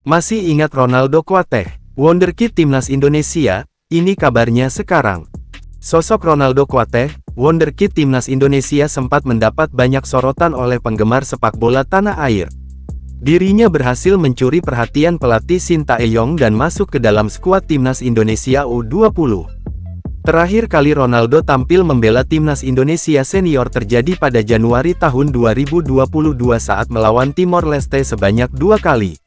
Masih ingat Ronaldo Kuateh, wonderkid timnas Indonesia? Ini kabarnya sekarang. Sosok Ronaldo Kuateh, wonderkid timnas Indonesia sempat mendapat banyak sorotan oleh penggemar sepak bola tanah air. Dirinya berhasil mencuri perhatian pelatih Sintayong dan masuk ke dalam skuad timnas Indonesia U20. Terakhir kali Ronaldo tampil membela timnas Indonesia senior terjadi pada Januari tahun 2022 saat melawan Timor Leste sebanyak 2 kali.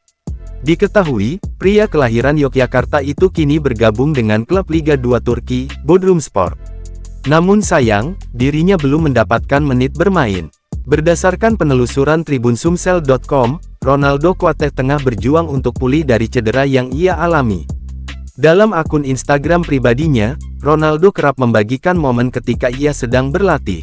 Diketahui, pria kelahiran Yogyakarta itu kini bergabung dengan klub Liga 2 Turki, Bodrumspor. Namun sayang, dirinya belum mendapatkan menit bermain. Berdasarkan penelusuran Tribunsumsel.com, Ronaldo Kuateh tengah berjuang untuk pulih dari cedera yang ia alami. Dalam akun Instagram pribadinya, Ronaldo kerap membagikan momen ketika ia sedang berlatih.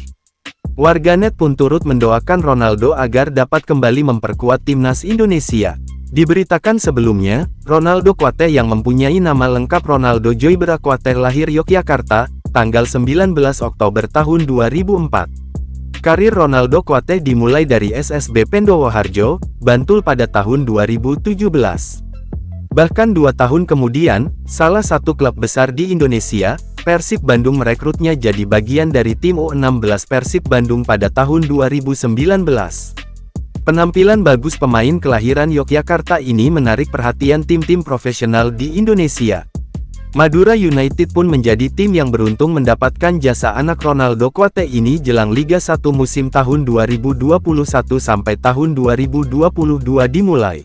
Warganet pun turut mendoakan Ronaldo agar dapat kembali memperkuat timnas Indonesia. Diberitakan sebelumnya, Ronaldo Kuateh yang mempunyai nama lengkap Ronaldo Joybera Kuateh lahir Yogyakarta, tanggal 19 Oktober tahun 2004. Karir Ronaldo Kuateh dimulai dari SSB Pendowoharjo, Bantul pada tahun 2017. Bahkan 2 tahun kemudian, salah satu klub besar di Indonesia, Persib Bandung merekrutnya jadi bagian dari tim U16 Persib Bandung pada tahun 2019. Penampilan bagus pemain kelahiran Yogyakarta ini menarik perhatian tim-tim profesional di Indonesia. Madura United pun menjadi tim yang beruntung mendapatkan jasa anak Ronaldo Kuateh ini jelang Liga 1 musim tahun 2021 sampai tahun 2022 dimulai.